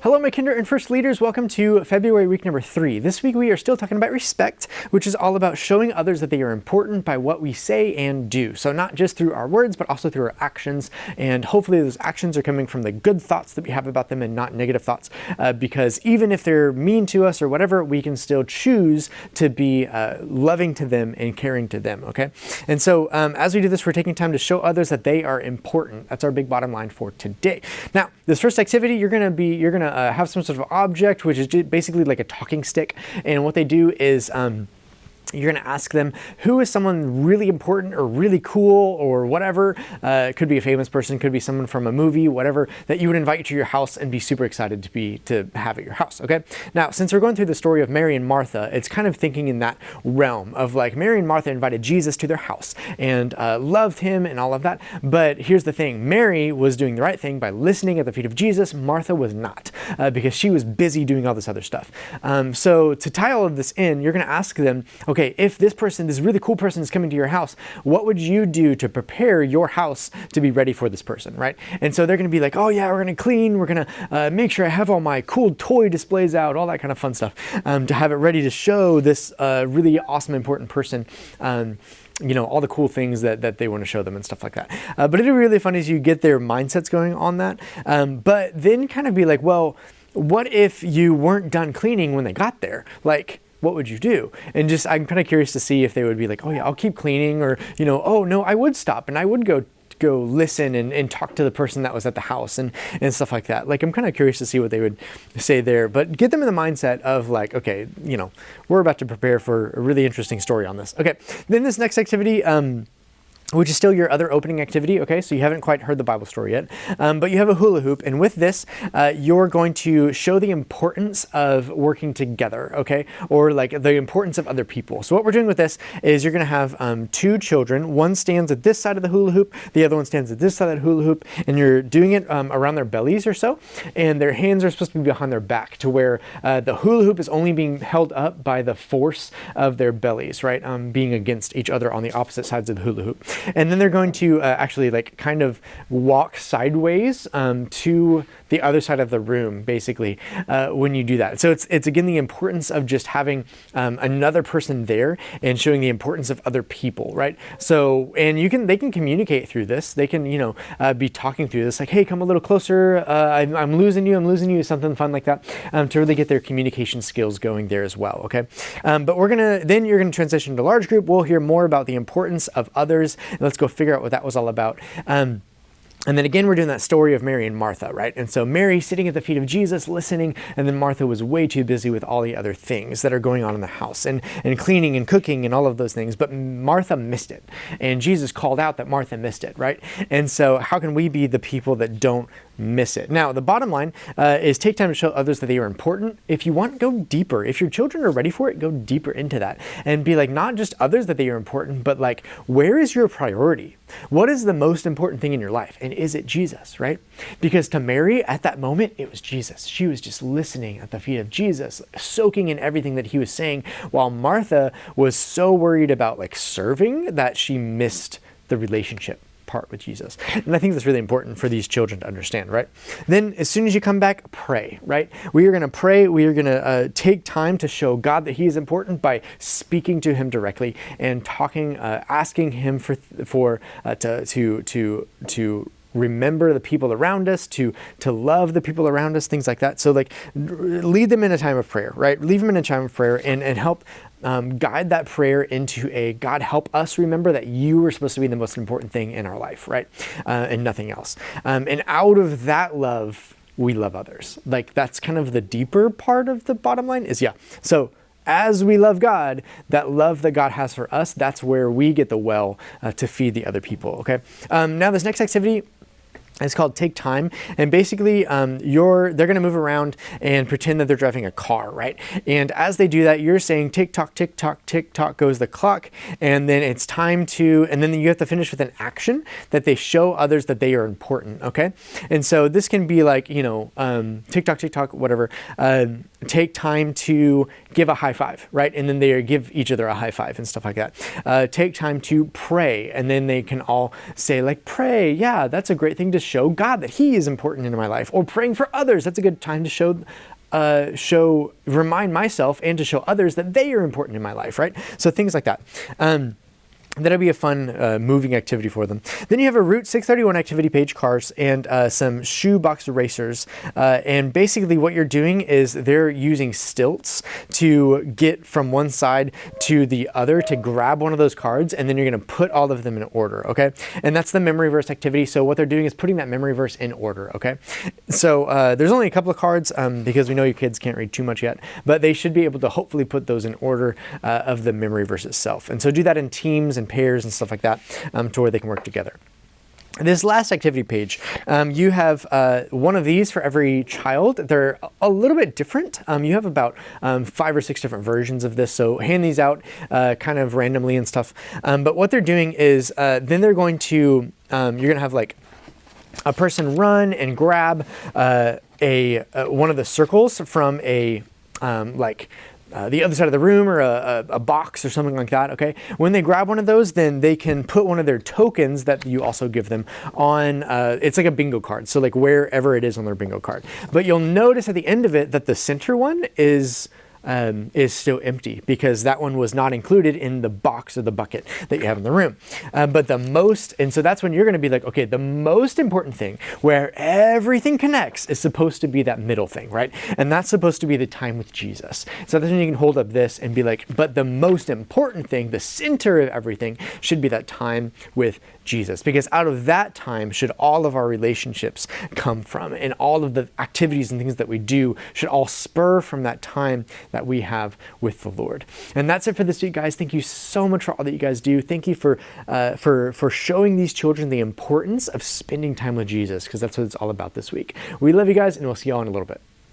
Hello, my Kinder-1st leaders. Welcome to February week number 3. This week we are still talking about respect, which is all about showing others that they are important by what we say and do. So not just through our words, but also through our actions. And hopefully those actions are coming from the good thoughts that we have about them and not negative thoughts. Because even if they're mean to us or whatever, we can still choose to be loving to them and caring to them, okay? And so as we do this, we're taking time to show others that they are important. That's our big bottom line for today. Now, this first activity, you're gonna have some sort of object, which is basically like a talking stick. And what they do is you're going to ask them, who is someone really important or really cool or whatever. It could be a famous person, could be someone from a movie, whatever, that you would invite to your house and be super excited to have at your house, okay? Now, since we're going through the story of Mary and Martha, it's kind of thinking in that realm of like Mary and Martha invited Jesus to their house and loved him and all of that. But here's the thing, Mary was doing the right thing by listening at the feet of Jesus. Martha was not because she was busy doing all this other stuff. So to tie all of this in, you're going to ask them, okay, if this really cool person is coming to your house, what would you do to prepare your house to be ready for this person, right? And so they're going to be like, oh yeah, we're going to clean, we're going to make sure I have all my cool toy displays out, all that kind of fun stuff, to have it ready to show this really awesome, important person, you know, all the cool things that they want to show them and stuff like that. But it'd be really fun as you get their mindsets going on that. But then kind of be like, well, what if you weren't done cleaning when they got there? Like, what would you do? And just, I'm kind of curious to see if they would be like, oh yeah, I'll keep cleaning, or, you know, oh no, I would stop and I would go listen and talk to the person that was at the house and stuff like that. Like, I'm kind of curious to see what they would say there, but get them in the mindset of like, okay, you know, we're about to prepare for a really interesting story on this. Okay, then this next activity, which is still your other opening activity, okay? So you haven't quite heard the Bible story yet, but you have a hula hoop, and with this, you're going to show the importance of working together, okay? Or like the importance of other people. So what we're doing with this is you're gonna have two children. One stands at this side of the hula hoop, the other one stands at this side of the hula hoop, and you're doing it around their bellies or so, and their hands are supposed to be behind their back to where the hula hoop is only being held up by the force of their bellies, right? Being against each other on the opposite sides of the hula hoop. And then they're going to actually like kind of walk sideways to the other side of the room, basically, when you do that. So it's again the importance of just having another person there and showing the importance of other people, right? So, and they can communicate through this. They can, you know, be talking through this, like, hey, come a little closer. I'm losing you, something fun like that, to really get their communication skills going there as well. Okay, but you're gonna transition to large group. We'll hear more about the importance of others. Let's go figure out what that was all about. And then again, we're doing that story of Mary and Martha, right? And so Mary sitting at the feet of Jesus, listening, and then Martha was way too busy with all the other things that are going on in the house and cleaning and cooking and all of those things. But Martha missed it. And Jesus called out that Martha missed it, right? And so how can we be the people that don't miss it? Now, the bottom line is take time to show others that they are important. If you want, go deeper. If your children are ready for it, go deeper into that and be like, not just others that they are important, but like, where is your priority? What is the most important thing in your life? And is it Jesus, right? Because to Mary at that moment, it was Jesus. She was just listening at the feet of Jesus, soaking in everything that he was saying, while Martha was so worried about like serving that she missed the relationship part with Jesus. And I think that's really important for these children to understand, right? Then as soon as you come back, pray, right? We are going to pray. We are going to take time to show God that he is important by speaking to him directly and talking, asking him to remember the people around us, to love the people around us, things like that. So like lead them in a time of prayer, right? Leave them in a time of prayer and help guide that prayer into a God, help us remember that you are supposed to be the most important thing in our life, right? And nothing else. And out of that love, we love others. Like that's kind of the deeper part of the bottom line is, yeah. So as we love God, that love that God has for us, that's where we get the well to feed the other people, okay? Now this next activity, it's called Take Time, and basically they're going to move around and pretend that they're driving a car, right? And as they do that, you're saying tick tock, goes the clock, and then it's time to, and then you have to finish with an action that they show others that they are important, okay? And so this can be like, you know, tick tock, whatever. Take time to give a high five, right? And then they give each other a high five and stuff like that. Take time to pray, and then they can all say like, pray, yeah, that's a great thing to show God that he is important in my life. Or praying for others. That's a good time to remind myself and to show others that they are important in my life, right? So things like that. That'll be a fun moving activity for them. Then you have a Route 631 activity page, cars, and some shoebox erasers. And basically what you're doing is they're using stilts to get from one side to the other to grab one of those cards, and then you're going to put all of them in order, okay? And that's the memory verse activity. So what they're doing is putting that memory verse in order, okay? So there's only a couple of cards because we know your kids can't read too much yet, but they should be able to hopefully put those in order of the memory verse itself. And so do that in teams and pairs and stuff like that to where they can work together. This last activity page, you have one of these for every child. They're a little bit different. You have about 5 or 6 different versions of this, so hand these out kind of randomly and stuff. But what they're doing is then they're going to, you're going to have like a person run and grab one of the circles from a the other side of the room or a box or something like that, okay? When they grab one of those, then they can put one of their tokens that you also give them on, it's like a bingo card, so like wherever it is on their bingo card. But you'll notice at the end of it that the center one is still empty because that one was not included in the box or the bucket that you have in the room. But and so that's when you're going to be like, okay, the most important thing where everything connects is supposed to be that middle thing, right? And that's supposed to be the time with Jesus. So that's when you can hold up this and be like, but the most important thing, the center of everything should be that time with Jesus, because out of that time should all of our relationships come from, and all of the activities and things that we do should all spur from that time that we have with the Lord. And that's it for this week, guys. Thank you so much for all that you guys do. Thank you for showing these children the importance of spending time with Jesus, because that's what it's all about this week. We love you guys, and we'll see you all in a little bit.